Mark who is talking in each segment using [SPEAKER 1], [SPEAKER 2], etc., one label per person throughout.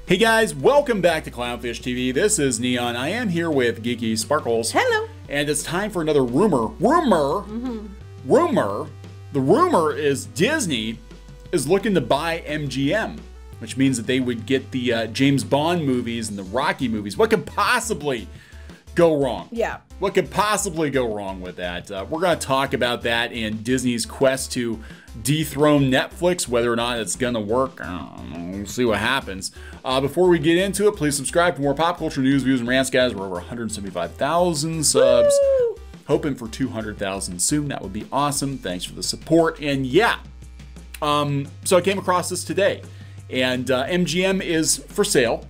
[SPEAKER 1] Hey guys, welcome back to Clownfish TV. This is Kneon. I am here with Geeky Sparkles.
[SPEAKER 2] Hello.
[SPEAKER 1] And it's time for another rumor. Rumor. The rumor is Disney is looking to buy MGM, which means that they would get the James Bond movies and the Rocky movies. What could possibly go wrong?
[SPEAKER 2] Yeah.
[SPEAKER 1] What could possibly go wrong with that? We're going to talk about that and Disney's quest to dethrone Netflix, whether or not it's going to work. We'll see what happens. Before we get into it, please subscribe for more pop culture news, views, and rants, guys. We're over 175,000 subs.
[SPEAKER 2] Woo!
[SPEAKER 1] Hoping for 200,000 soon. That would be awesome. Thanks for the support. And yeah, so I came across this today. And MGM is for sale.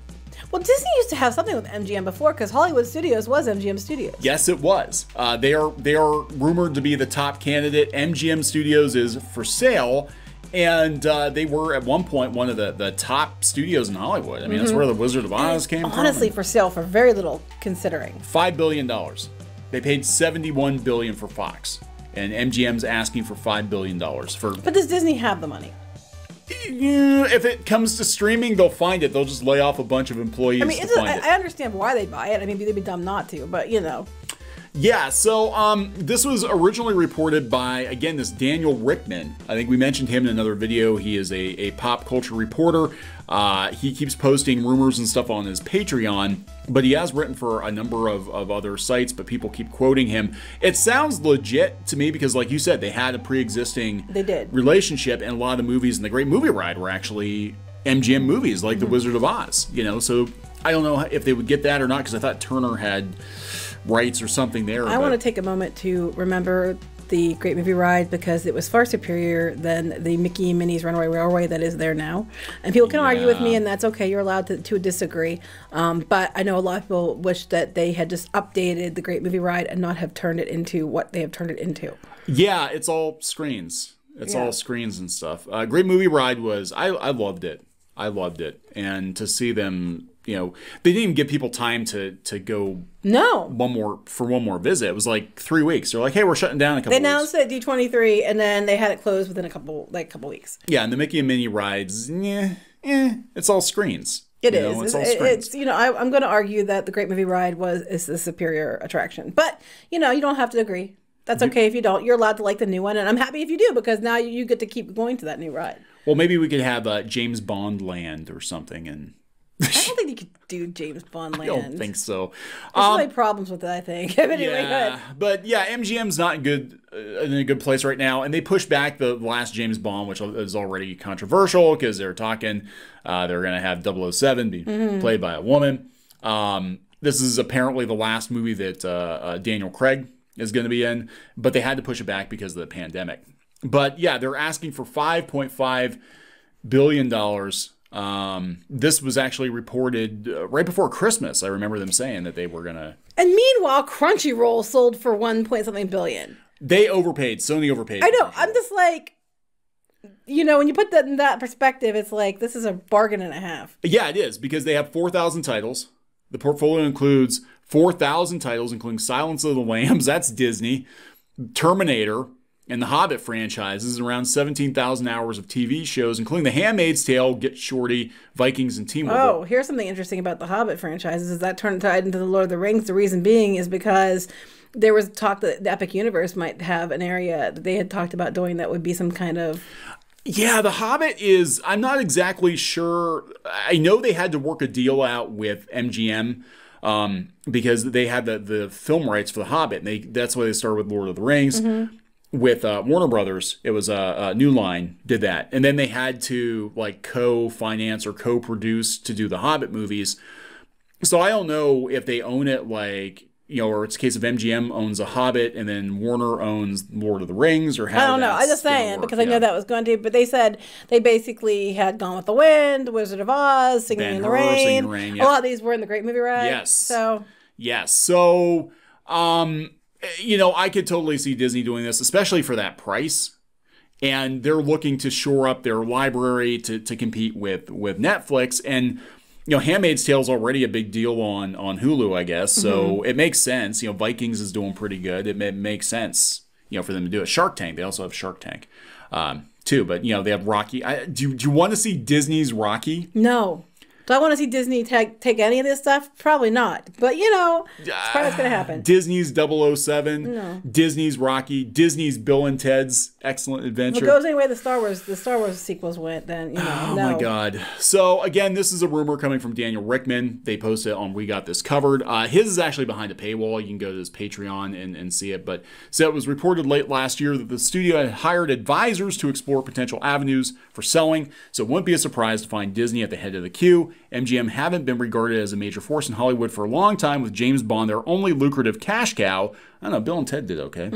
[SPEAKER 2] Well, Disney used to have something with MGM before because Hollywood Studios was MGM Studios.
[SPEAKER 1] Yes, it was. They are rumored to be the top candidate. MGM Studios is for sale, and they were at one point one of the top studios in Hollywood. I mean, that's where the Wizard of Oz came from.
[SPEAKER 2] Honestly, for sale for very little, considering.
[SPEAKER 1] $5 billion. They paid $71 billion for Fox, and MGM's asking for $5 billion for.
[SPEAKER 2] But does Disney have the money?
[SPEAKER 1] If it comes to streaming, they'll find it. They'll just lay off a bunch of employees to find it.
[SPEAKER 2] I understand why they buy it. I mean, they'd be dumb not to, but you know.
[SPEAKER 1] Yeah, so this was originally reported by, again, this Daniel Rickman. I think we mentioned him in another video. He is a pop culture reporter. He keeps posting rumors and stuff on his Patreon, but he has written for a number of other sites, but people keep quoting him. It sounds legit to me because, like you said, they had a pre-existing relationship, and a lot of the movies in the Great Movie Ride were actually MGM movies, like The Wizard of Oz, you know? So I don't know if they would get that or not, because I thought Turner had rights or something there.
[SPEAKER 2] I want to take a moment to remember the Great Movie Ride because it was far superior than the Mickey and Minnie's Runaway Railway that is there now. And people can argue with me, and that's okay. You're allowed to disagree. But I know a lot of people wish that they had just updated the Great Movie Ride and not have turned it into what they have turned it into. Yeah,
[SPEAKER 1] it's all screens. It's all screens and stuff. Great Movie Ride was, I loved it. I loved it. And to see them, you know, they didn't even give people time to go one more visit. It was like 3 weeks. They're like, hey, we're shutting down a couple weeks.
[SPEAKER 2] They announced it at D23 and then they had it closed within a couple weeks.
[SPEAKER 1] Yeah, and the Mickey and Minnie rides, it's all screens.
[SPEAKER 2] It's all screens. It's you know, I'm going to argue that the Great Movie Ride is the superior attraction. But, you know, you don't have to agree. That's okay if you don't. You're allowed to like the new one, and I'm happy if you do because now you get to keep going to that new ride.
[SPEAKER 1] Well, maybe we could have James Bond Land or something, and
[SPEAKER 2] I don't think you could do James Bond Land.
[SPEAKER 1] I don't think so.
[SPEAKER 2] There's really problems with it, I think.
[SPEAKER 1] But yeah, MGM's not in a good place right now, and they pushed back the last James Bond, which is already controversial because they're talking they're going to have 007 be played by a woman. This is apparently the last movie that Daniel Craig is going to be in, but they had to push it back because of the pandemic. But yeah, they're asking for $5.5 billion. This was actually reported right before Christmas. I remember them saying that they were going to.
[SPEAKER 2] And meanwhile, Crunchyroll sold for $1.something billion.
[SPEAKER 1] They overpaid. Sony overpaid.
[SPEAKER 2] I know. I'm just like, you know, when you put that in that perspective, it's like this is a bargain and a half.
[SPEAKER 1] Yeah, it is because they have 4,000 titles. The portfolio includes 4,000 titles, including Silence of the Lambs, that's Disney, Terminator, and the Hobbit franchises, around 17,000 hours of TV shows, including The Handmaid's Tale, Get Shorty, Vikings, and Teen Wolf.
[SPEAKER 2] Oh, here's something interesting about the Hobbit franchises is that tied into the Lord of the Rings. The reason being is because there was talk that the Epic Universe might have an area that they had talked about doing that would be some kind of...
[SPEAKER 1] Yeah, The Hobbit is, I'm not exactly sure. I know they had to work a deal out with MGM, because they had the film rights for The Hobbit, and that's why they started with Lord of the Rings. With Warner Brothers, it was New Line did that, and then they had to like co-finance or co-produce to do the Hobbit movies. So I don't know if they own it, like, you know, or it's a case of MGM owns a Hobbit and then Warner owns Lord of the Rings, or how.
[SPEAKER 2] I don't know. I just saying because I know that was going to. But they said they basically had Gone with the Wind, Wizard of Oz, Singing in the Rain. A lot of these were in the Great Movie Ride.
[SPEAKER 1] Yes.
[SPEAKER 2] So.
[SPEAKER 1] Yes. So, you know, I could totally see Disney doing this, especially for that price. And they're looking to shore up their library to compete with Netflix. And, you know, Handmaid's Tale is already a big deal on Hulu, I guess. So it makes sense. You know, Vikings is doing pretty good. It makes sense, you know, for them to do it. Shark Tank. They also have Shark Tank, too. But, you know, they have Rocky. Do you want to see Disney's Rocky?
[SPEAKER 2] No. Do I want to see Disney take any of this stuff? Probably not. But, you know, it's probably what's going to happen.
[SPEAKER 1] Disney's 007, no. Disney's Rocky, Disney's Bill and Ted's Excellent Adventure.
[SPEAKER 2] If it goes any way the Star Wars sequels went, then, you know,
[SPEAKER 1] oh my God. So, again, this is a rumor coming from Daniel Rickman. They posted it on We Got This Covered. His is actually behind a paywall. You can go to his Patreon and see it. But so it was reported late last year that the studio had hired advisors to explore potential avenues for selling. So it wouldn't be a surprise to find Disney at the head of the queue. MGM haven't been regarded as a major force in Hollywood for a long time, with James Bond their only lucrative cash cow. I don't know, Bill and Ted did okay.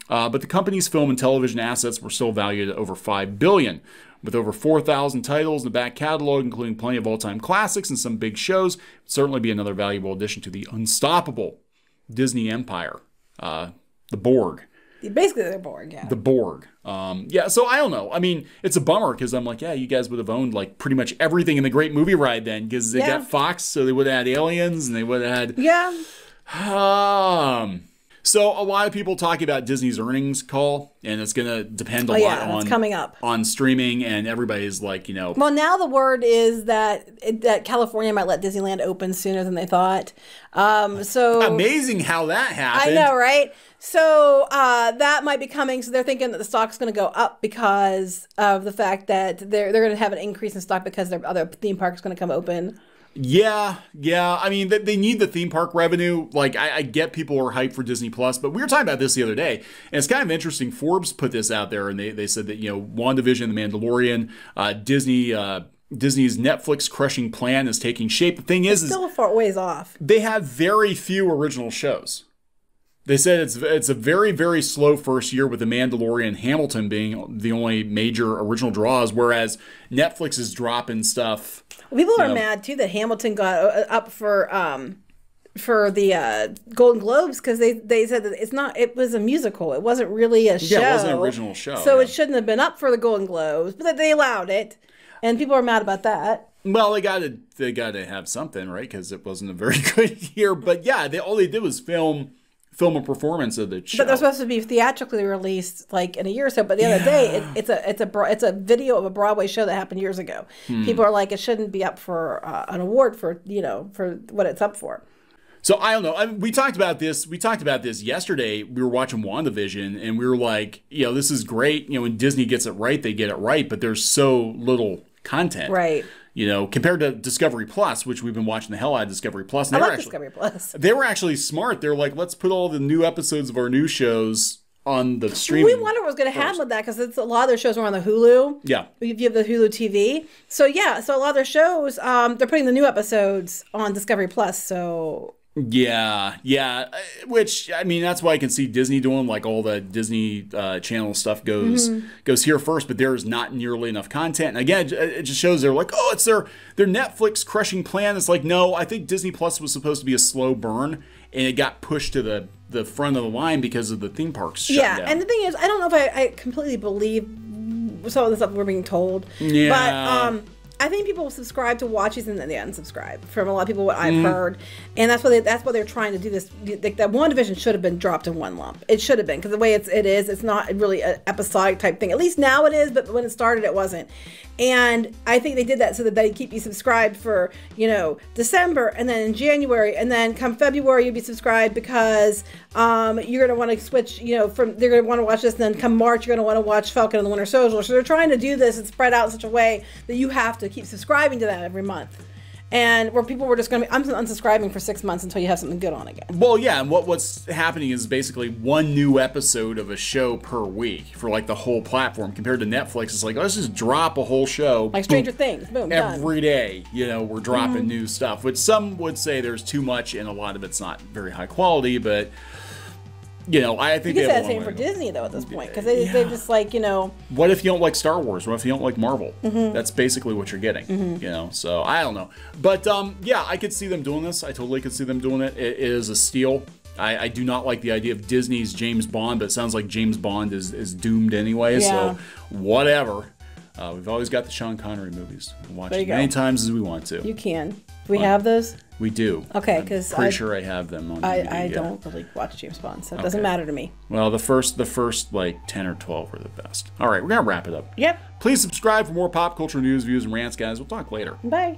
[SPEAKER 1] But the company's film and television assets were still valued at over $5 billion. With over 4,000 titles in the back catalog, including plenty of all-time classics and some big shows, it would certainly be another valuable addition to the unstoppable Disney empire. The Borg.
[SPEAKER 2] Basically, they're Borg, yeah.
[SPEAKER 1] The Borg. Yeah, so I don't know. I mean, it's a bummer because I'm like, yeah, you guys would have owned like pretty much everything in the Great Movie Ride then, because they got Fox, so they would have had Aliens, and they would have had...
[SPEAKER 2] Yeah.
[SPEAKER 1] So a lot of people talking about Disney's earnings call, and it's going to depend a lot on
[SPEAKER 2] coming up
[SPEAKER 1] on streaming, and everybody's like, you know.
[SPEAKER 2] Well, now the word is that California might let Disneyland open sooner than they thought. So
[SPEAKER 1] amazing how that happened.
[SPEAKER 2] I know, right? So that might be coming. So they're thinking that the stock's going to go up because of the fact that they're going to have an increase in stock because their other theme park's going to come open.
[SPEAKER 1] Yeah. I mean, they need the theme park revenue. Like, I get people are hyped for Disney Plus, but we were talking about this the other day, and it's kind of interesting. Forbes put this out there, and they said that, you know, WandaVision, The Mandalorian, Disney's Netflix crushing plan is taking shape. The thing is
[SPEAKER 2] still a far ways off.
[SPEAKER 1] They have very few original shows. They said it's a very, very slow first year, with The Mandalorian and Hamilton being the only major original draws, whereas Netflix is dropping stuff.
[SPEAKER 2] People are mad too that Hamilton got up for the Golden Globes, because they said that it was a musical. It wasn't really a show.
[SPEAKER 1] Yeah, it wasn't an original show.
[SPEAKER 2] So it shouldn't have been up for the Golden Globes, but they allowed it, and people are mad about that.
[SPEAKER 1] Well, they got to have something, right? Because it wasn't a very good year. But yeah, all they did was film a performance of the show.
[SPEAKER 2] But they're supposed to be theatrically released like in a year or so. But the other day, it's a video of a Broadway show that happened years ago. People are like, it shouldn't be up for an award for what it's up for.
[SPEAKER 1] So I don't know. We talked about this. We talked about this yesterday. We were watching WandaVision, and we were like, you know, this is great. You know, when Disney gets it right, they get it right. But there's so little content,
[SPEAKER 2] right?
[SPEAKER 1] You know, compared to Discovery Plus, which we've been watching the hell out of Discovery Plus.
[SPEAKER 2] And I like Discovery Plus.
[SPEAKER 1] They were actually smart. They're like, let's put all the new episodes of our new shows on the streaming.
[SPEAKER 2] We wonder what was going to happen with that, because a lot of their shows were on the Hulu.
[SPEAKER 1] Yeah.
[SPEAKER 2] If you have the Hulu TV. So yeah, so a lot of their shows, they're putting the new episodes on Discovery Plus. So
[SPEAKER 1] yeah. Which, I mean, that's why I can see Disney doing, like, all the Disney Channel stuff goes here first, but there's not nearly enough content. And again, it just shows they're like, oh, it's their Netflix crushing plan. It's like, no, I think Disney Plus was supposed to be a slow burn, and it got pushed to the front of the line because of the theme parks shutting down.
[SPEAKER 2] And the thing is, I don't know if I completely believe some of the stuff we're being told.
[SPEAKER 1] Yeah.
[SPEAKER 2] But I think people subscribe to watch these and then they unsubscribe from a lot of people, what I've heard. And that's why they're trying to do this. Like, that WandaVision should have been dropped in one lump. It should have been, because the way it is, it's not really an episodic type thing. At least now it is, but when it started, it wasn't. And I think they did that so that they keep you subscribed for, you know, December, and then in January, and then come February you'll be subscribed because you're going to want to switch, you know, they're going to want to watch this, and then come March you're going to want to watch Falcon and the Winter Soldier. So they're trying to do this and spread out in such a way that you have to keep subscribing to that every month. And where people were just going to be, I'm unsubscribing for 6 months until you have something good on again.
[SPEAKER 1] Well, yeah, and what's happening is basically one new episode of a show per week for, like, the whole platform. Compared to Netflix, it's like, let's just drop a whole show.
[SPEAKER 2] Like Stranger Things, boom,
[SPEAKER 1] every day, you know, we're dropping new stuff. Which some would say there's too much, and a lot of it's not very high quality, but... You know, I think
[SPEAKER 2] you could say the same for Disney, though, at this point, because they're just like, you know...
[SPEAKER 1] What if you don't like Star Wars? What if you don't like Marvel? That's basically what you're getting, you know? So, I don't know. But, yeah, I could see them doing this. I totally could see them doing it. It is a steal. I do not like the idea of Disney's James Bond, but it sounds like James Bond is doomed anyway, so whatever. We've always got the Sean Connery movies. We can watch as many times as we want to.
[SPEAKER 2] You can. Do we have those?
[SPEAKER 1] We do.
[SPEAKER 2] Okay, because
[SPEAKER 1] I'm pretty sure I have them on DVD.
[SPEAKER 2] I don't really watch James Bond, so it doesn't matter to me.
[SPEAKER 1] Well, the first like 10 or 12 were the best. All right, we're gonna wrap it up.
[SPEAKER 2] Yep.
[SPEAKER 1] Please subscribe for more pop culture news, views, and rants, guys. We'll talk later.
[SPEAKER 2] Bye.